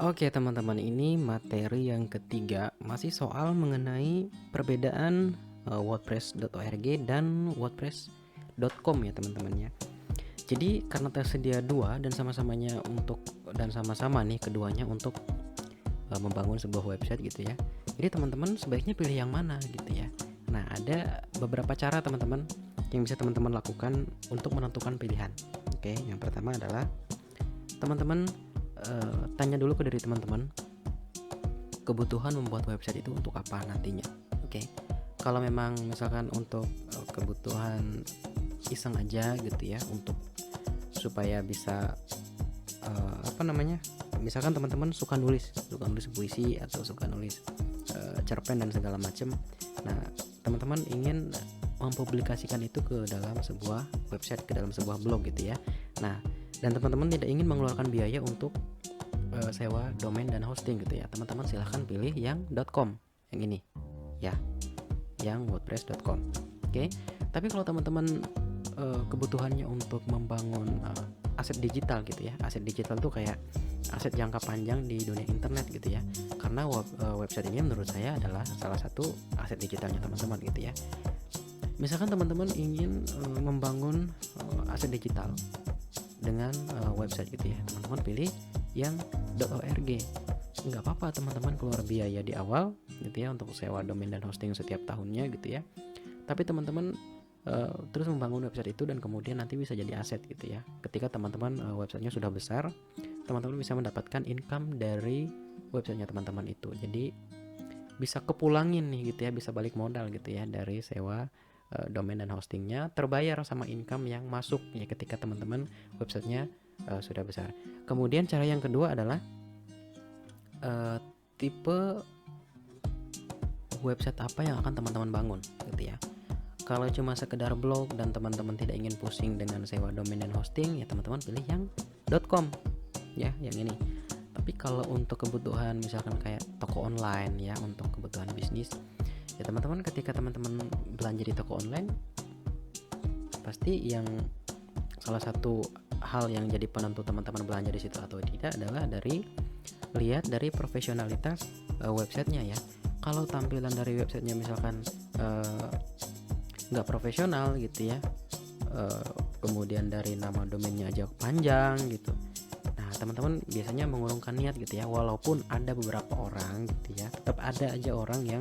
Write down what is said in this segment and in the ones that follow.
Oke teman-teman, ini materi yang ketiga masih soal mengenai perbedaan WordPress.org dan WordPress.com ya teman-teman ya. Jadi karena tersedia dua dan sama-sama nih keduanya untuk membangun sebuah website gitu ya. Jadi teman-teman sebaiknya pilih yang mana gitu ya. Nah, ada beberapa cara teman-teman yang bisa teman-teman lakukan untuk menentukan pilihan. Oke, yang pertama adalah teman-teman tanya dulu ke diri teman-teman, kebutuhan membuat website itu untuk apa nantinya. Oke, kalau memang misalkan untuk kebutuhan iseng aja gitu ya, untuk supaya bisa misalkan teman-teman suka nulis puisi atau suka nulis cerpen dan segala macam. Nah, teman-teman ingin mempublikasikan itu ke dalam sebuah website, ke dalam sebuah blog gitu ya. Nah, dan teman-teman tidak ingin mengeluarkan biaya untuk sewa domain dan hosting gitu ya. Teman-teman silahkan pilih yang .com, yang ini ya, yang wordpress.com. Oke. Tapi kalau teman-teman kebutuhannya untuk membangun aset digital gitu ya. Aset digital tuh kayak aset jangka panjang di dunia internet gitu ya. Karena website ini menurut saya adalah salah satu aset digitalnya teman-teman gitu ya. Misalkan teman-teman ingin membangun aset digital dengan website gitu ya, teman-teman pilih yang .org. Nggak apa-apa teman-teman keluar biaya di awal gitu ya untuk sewa domain dan hosting setiap tahunnya gitu ya. Tapi teman-teman terus membangun website itu dan kemudian nanti bisa jadi aset gitu ya. Ketika teman-teman websitenya sudah besar, teman-teman bisa mendapatkan income dari websitenya teman-teman itu. Jadi bisa kepulangin nih gitu ya, bisa balik modal gitu ya dari sewa domain dan hostingnya, terbayar sama income yang masuk ya ketika teman-teman websitenya sudah besar. Kemudian cara yang kedua adalah tipe website apa yang akan teman-teman bangun gitu ya. Kalau cuma sekedar blog dan teman-teman tidak ingin pusing dengan sewa domain dan hosting, ya teman-teman pilih yang .com ya, yang ini. Tapi kalau untuk kebutuhan misalkan kayak toko online ya, untuk kebutuhan bisnis, ya teman-teman ketika teman-teman belanja di toko online, pasti yang salah satu hal yang jadi penentu teman-teman belanja di situ atau tidak adalah lihat dari profesionalitas websitenya ya. Kalau tampilan dari websitenya misalkan nggak profesional gitu ya, kemudian dari nama domainnya aja panjang gitu, nah teman-teman biasanya mengurungkan niat gitu ya. Walaupun ada beberapa orang gitu ya, tetap ada aja orang yang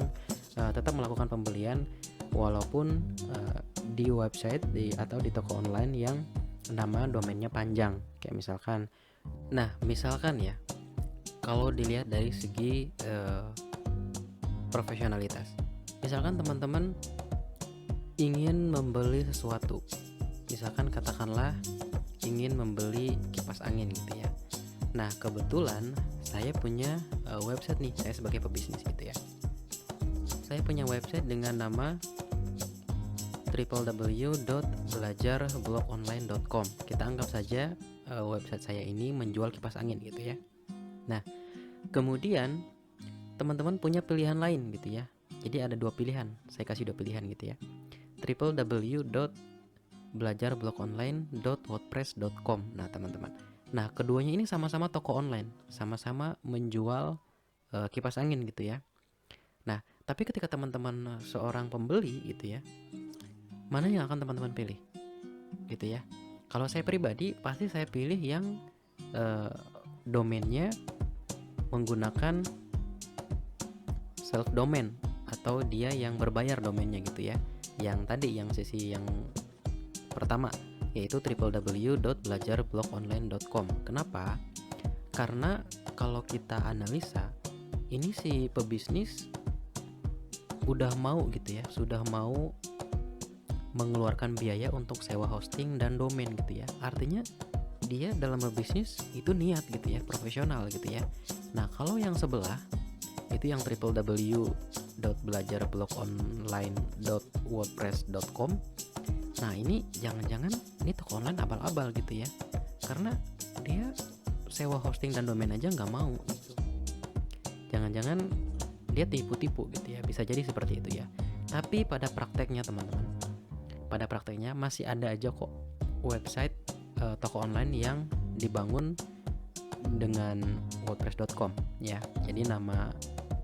tetap melakukan pembelian walaupun di website atau di toko online yang nama domainnya panjang kayak misalkan. Nah misalkan ya, kalau dilihat dari segi profesionalitas, misalkan teman-teman ingin membeli sesuatu, misalkan katakanlah ingin membeli kipas angin gitu ya. Nah kebetulan saya punya website nih, saya sebagai pebisnis gitu ya. Saya punya website dengan nama www.belajarblogonline.com. Kita anggap saja website saya ini menjual kipas angin gitu ya. Nah kemudian teman-teman punya pilihan lain gitu ya. Jadi ada dua pilihan, saya kasih dua pilihan gitu ya. www.belajarblogonline.wordpress.com. Nah teman-teman, nah keduanya ini sama-sama toko online, sama-sama menjual kipas angin gitu ya. Nah tapi ketika teman-teman seorang pembeli gitu ya, mana yang akan teman-teman pilih gitu ya. Kalau saya pribadi pasti saya pilih yang domainnya menggunakan self domain atau dia yang berbayar domainnya gitu ya. Yang tadi, yang sisi yang pertama, yaitu www.belajarblogonline.com. Kenapa? Karena kalau kita analisa, ini si pebisnis udah mau gitu ya, sudah mau mengeluarkan biaya untuk sewa hosting dan domain gitu ya. Artinya dia dalam berbisnis itu niat gitu ya, profesional gitu ya. Nah kalau yang sebelah itu yang www.belajarblogonline.wordpress.com. Nah ini jangan-jangan ini toko online abal-abal gitu ya, karena dia sewa hosting dan domain aja nggak mau gitu. Jangan-jangan dia tipu-tipu gitu ya, bisa jadi seperti itu ya. Tapi pada prakteknya teman-teman, pada prakteknya masih ada aja kok website toko online yang dibangun dengan wordpress.com ya. Jadi nama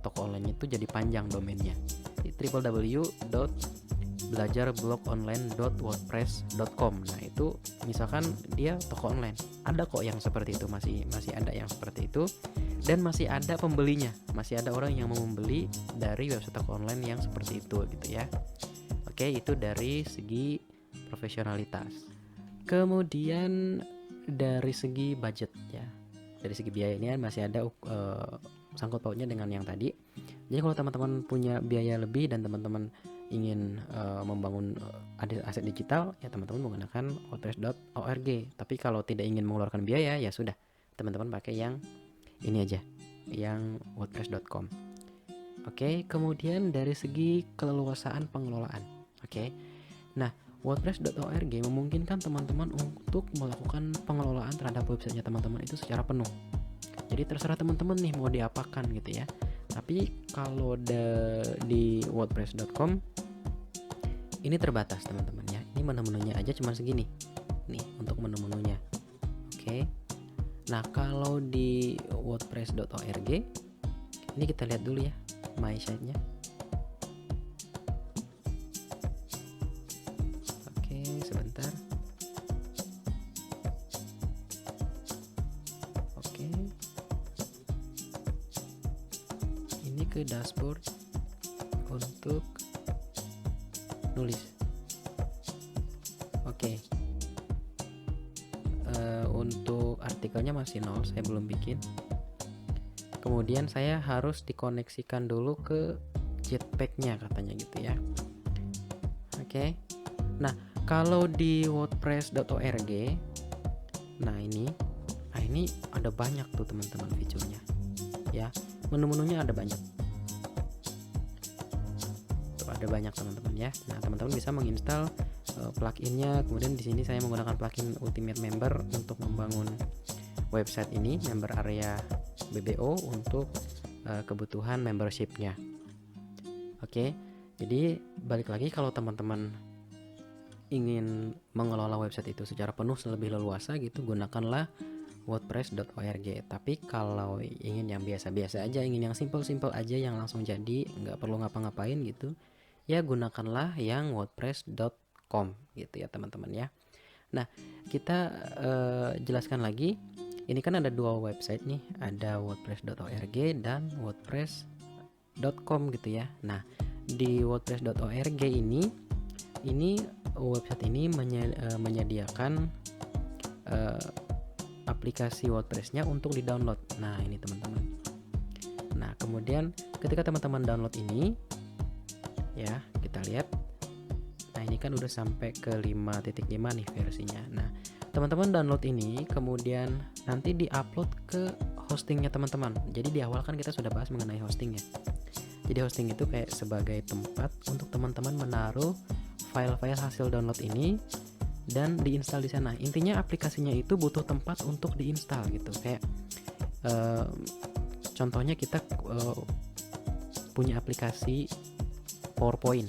toko online itu jadi panjang domainnya, www.belajarblogonline.wordpress.com. Nah itu misalkan dia toko online, ada kok yang seperti itu, masih ada yang seperti itu, dan masih ada pembelinya, masih ada orang yang mau membeli dari website toko online yang seperti itu gitu ya. Oke, itu dari segi profesionalitas. Kemudian dari segi budget ya, dari segi biaya ini masih ada sangkut pautnya dengan yang tadi. Jadi kalau teman-teman punya biaya lebih dan teman-teman ingin membangun aset digital, ya teman-teman menggunakan wordpress.org. Tapi kalau tidak ingin mengeluarkan biaya, ya sudah, teman-teman pakai yang ini aja, yang wordpress.com. Oke, kemudian dari segi keleluasaan pengelolaan. Oke. Nah, wordpress.org memungkinkan teman-teman untuk melakukan pengelolaan terhadap websitenya teman-teman itu secara penuh. Jadi terserah teman-teman nih mau diapakan gitu ya. Tapi kalau di wordpress.com ini terbatas teman-teman ya. Ini menu-menunya aja cuma segini. Nih untuk menu-menunya. Oke. Nah, kalau di wordpress.org ini kita lihat dulu ya my site-nya. Oke, sebentar. Oke. Ini ke dashboard untuk nulis. Oke. Untuk artikelnya masih 0, saya belum bikin. Kemudian saya harus dikoneksikan dulu ke Jetpack-nya katanya gitu ya. Oke. Nah, kalau di wordpress.org, nah ini ada banyak tuh teman-teman fiturnya. Ya, menu-menunya ada banyak. Tuh ada banyak teman-teman ya. Nah, teman-teman bisa menginstal plugin-nya. Kemudian di sini saya menggunakan plugin Ultimate Member untuk membangun website ini, member area BBO untuk kebutuhan membership-nya. Oke. Jadi balik lagi, kalau teman-teman ingin mengelola website itu secara penuh lebih leluasa gitu, gunakanlah wordpress.org. Tapi kalau ingin yang biasa-biasa aja, ingin yang simple-simple aja, yang langsung jadi, nggak perlu ngapa-ngapain gitu, ya gunakanlah yang wordpress.com gitu ya teman-teman ya. Nah, kita jelaskan lagi. Ini kan ada dua website nih, ada wordpress.org dan wordpress.com gitu ya. Nah, di wordpress.org ini website ini menyediakan aplikasi WordPress-nya untuk di-download. Nah, ini teman-teman. Nah, kemudian ketika teman-teman download ini ya, kita lihat. Nah, ini kan udah sampai ke 5.5 nih versinya. Nah, teman-teman download ini kemudian nanti di-upload ke hostingnya teman-teman. Jadi di awal kan kita sudah bahas mengenai hosting ya. Jadi hosting itu kayak sebagai tempat untuk teman-teman menaruh file-file hasil download ini dan diinstal di sana. Intinya aplikasinya itu butuh tempat untuk diinstal gitu. Kayak contohnya kita punya aplikasi PowerPoint.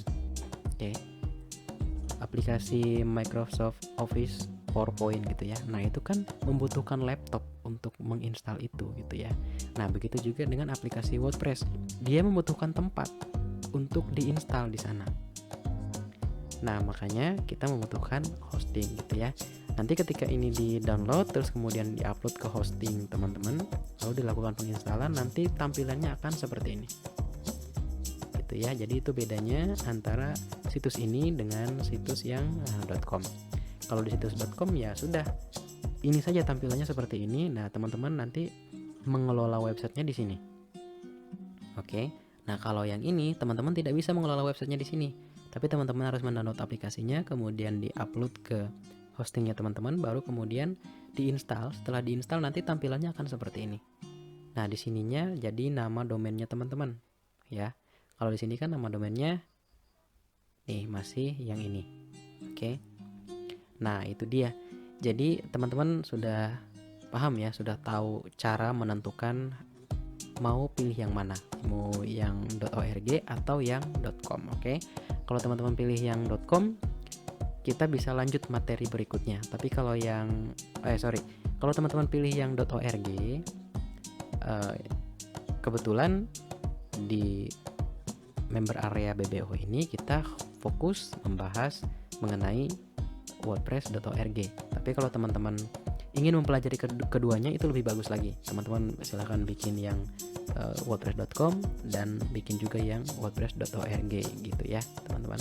Oke. Aplikasi Microsoft Office PowerPoint gitu ya. Nah, itu kan membutuhkan laptop untuk menginstal itu gitu ya. Nah, begitu juga dengan aplikasi WordPress. Dia membutuhkan tempat untuk diinstal di sana. Nah, makanya kita membutuhkan hosting gitu ya. Nanti ketika ini di-download terus kemudian di-upload ke hosting teman-teman, lalu dilakukan penginstalan, nanti tampilannya akan seperti ini. Gitu ya. Jadi itu bedanya antara situs ini dengan situs yang .com. Kalau di situs.com ya sudah, ini saja tampilannya seperti ini. Nah, teman-teman nanti mengelola websitenya di sini. Oke. Nah, kalau yang ini teman-teman tidak bisa mengelola websitenya di sini. Tapi teman-teman harus mendownload aplikasinya, kemudian di-upload ke hostingnya teman-teman, baru kemudian diinstal. Setelah diinstal nanti tampilannya akan seperti ini. Nah, di sininya jadi nama domainnya teman-teman, ya. Kalau di sini kan nama domainnya nih masih yang ini. Oke. Nah, itu dia. Jadi teman-teman sudah paham ya, sudah tahu cara menentukan mau pilih yang mana, mau yang .org atau yang .com. Oke. Kalau teman-teman pilih yang .com, kita bisa lanjut materi berikutnya. Tapi kalau yang kalau teman-teman pilih yang .org, kebetulan di member area BBO ini kita fokus membahas mengenai WordPress.org. Tapi kalau teman-teman ingin mempelajari keduanya, itu lebih bagus lagi. Teman-teman silahkan bikin yang wordpress.com dan bikin juga yang wordpress.org gitu ya teman-teman.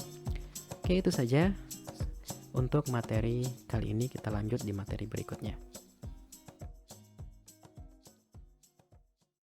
Oke, itu saja untuk materi kali ini. Kita lanjut di materi berikutnya.